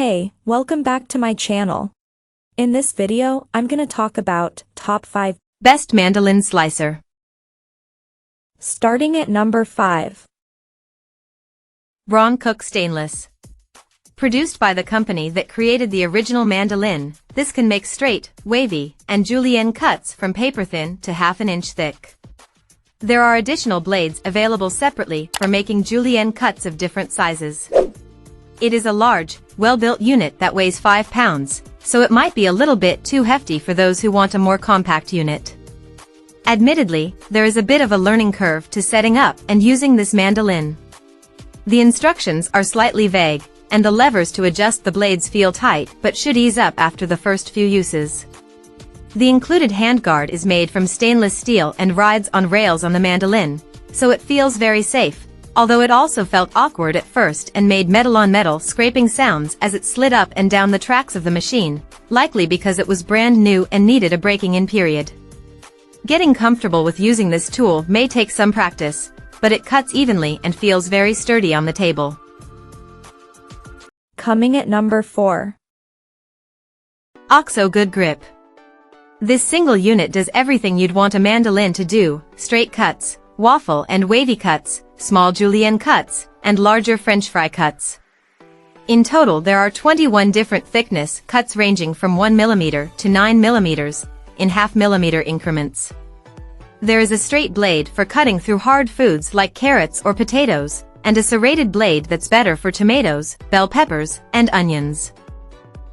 Hey, welcome back to my channel. In this video, I'm gonna talk about top 5 best mandolin slicer. Starting at number 5. Bron Coucke Stainless. Produced by the company that created the original mandolin, this can make straight, wavy, and julienne cuts from paper thin to half an inch thick. There are additional blades available separately for making julienne cuts of different sizes. It is a large, well-built unit that weighs 5 pounds, so it might be a little bit too hefty for those who want a more compact unit. Admittedly, there is a bit of a learning curve to setting up and using this mandolin. The instructions are slightly vague, and the levers to adjust the blades feel tight but should ease up after the first few uses. The included handguard is made from stainless steel and rides on rails on the mandolin, so it feels very safe, although it also felt awkward at first and made metal-on-metal scraping sounds as it slid up and down the tracks of the machine, likely because it was brand new and needed a breaking-in period. Getting comfortable with using this tool may take some practice, but it cuts evenly and feels very sturdy on the table. Coming at number 4. OXO Good Grip. This single unit does everything you'd want a mandolin to do: straight cuts, waffle and wavy cuts, small julienne cuts, and larger French fry cuts. In total there are 21 different thickness cuts ranging from 1 mm to 9 mm, in half-millimeter increments. There is a straight blade for cutting through hard foods like carrots or potatoes, and a serrated blade that's better for tomatoes, bell peppers, and onions.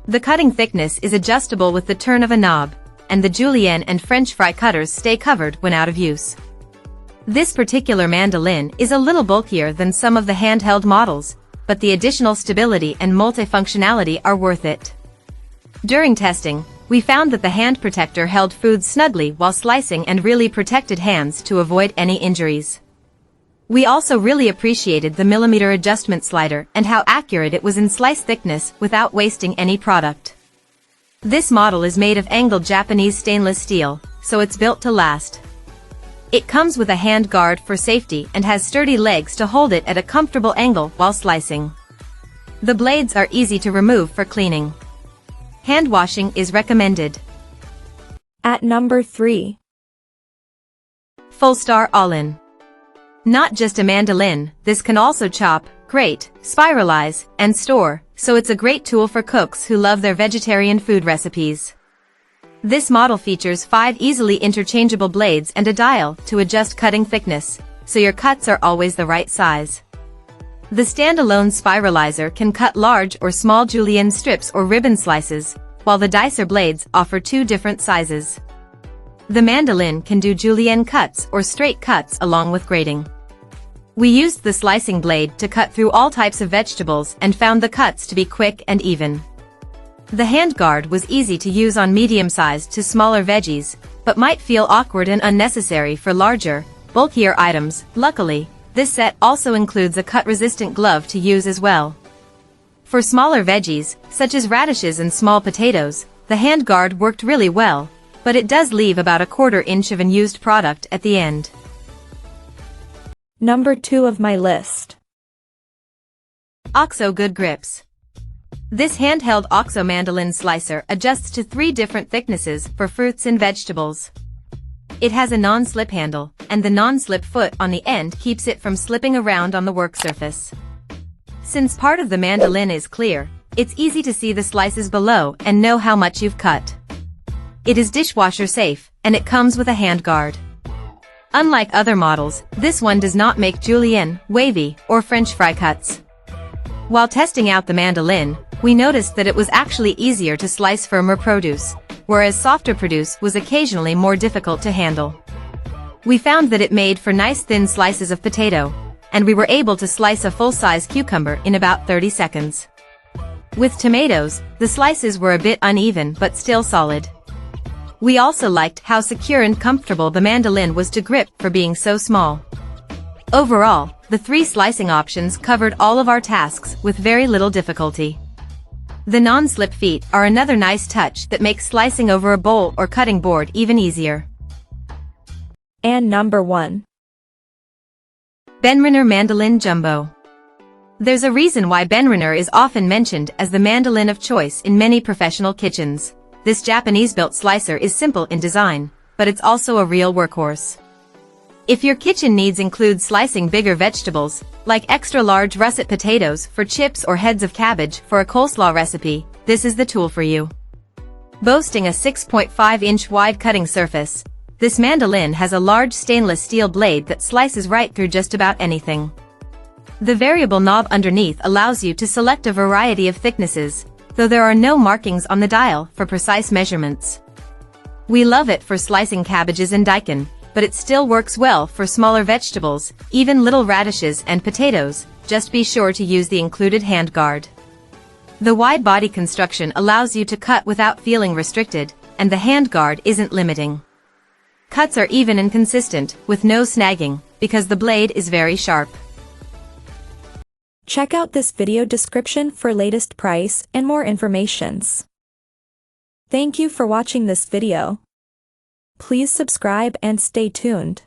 The cutting thickness is adjustable with the turn of a knob, and the julienne and French fry cutters stay covered when out of use. This particular mandolin is a little bulkier than some of the handheld models, but the additional stability and multifunctionality are worth it. During testing, we found that the hand protector held food snugly while slicing and really protected hands to avoid any injuries. We also really appreciated the millimeter adjustment slider and how accurate it was in slice thickness without wasting any product. This model is made of angled Japanese stainless steel, so it's built to last. It comes with a hand guard for safety and has sturdy legs to hold it at a comfortable angle while slicing. The blades are easy to remove for cleaning. Hand washing is recommended. At number 3. Fullstar All-In. Not just a mandolin, this can also chop, grate, spiralize, and store, so it's a great tool for cooks who love their vegetarian food recipes. This model features 5 easily interchangeable blades and a dial to adjust cutting thickness, so your cuts are always the right size. The standalone spiralizer can cut large or small julienne strips or ribbon slices, while the dicer blades offer 2 different sizes. The mandolin can do julienne cuts or straight cuts along with grating. We used the slicing blade to cut through all types of vegetables and found the cuts to be quick and even. The handguard was easy to use on medium-sized to smaller veggies, but might feel awkward and unnecessary for larger, bulkier items. Luckily, this set also includes a cut-resistant glove to use as well. For smaller veggies, such as radishes and small potatoes, the handguard worked really well, but it does leave about a 1/4 inch of unused product at the end. Number 2 of my list. OXO Good Grips. This handheld OXO mandolin slicer adjusts to 3 different thicknesses for fruits and vegetables. It has a non-slip handle, and the non-slip foot on the end keeps it from slipping around on the work surface. Since part of the mandolin is clear, it's easy to see the slices below and know how much you've cut. It is dishwasher safe, and it comes with a handguard. Unlike other models, this one does not make julienne, wavy, or French fry cuts. While testing out the mandolin, we noticed that it was actually easier to slice firmer produce, whereas softer produce was occasionally more difficult to handle. We found that it made for nice thin slices of potato, and we were able to slice a full-size cucumber in about 30 seconds. With tomatoes, the slices were a bit uneven but still solid. We also liked how secure and comfortable the mandolin was to grip for being so small. Overall, the 3 slicing options covered all of our tasks with very little difficulty. The non-slip feet are another nice touch that makes slicing over a bowl or cutting board even easier. And number 1. Benriner Mandolin Jumbo. There's a reason why Benriner is often mentioned as the mandolin of choice in many professional kitchens. This Japanese-built slicer is simple in design, but it's also a real workhorse. If your kitchen needs include slicing bigger vegetables, like extra-large russet potatoes for chips or heads of cabbage for a coleslaw recipe, this is the tool for you. Boasting a 6.5-inch wide cutting surface, this mandolin has a large stainless steel blade that slices right through just about anything. The variable knob underneath allows you to select a variety of thicknesses, though there are no markings on the dial for precise measurements. We love it for slicing cabbages and daikon, but it still works well for smaller vegetables, even little radishes and potatoes. Just be sure to use the included handguard. The wide body construction allows you to cut without feeling restricted, and the handguard isn't limiting. Cuts are even and consistent, with no snagging, because the blade is very sharp. Check out this video description for latest price and more informations. Thank you for watching this video. Please subscribe and stay tuned.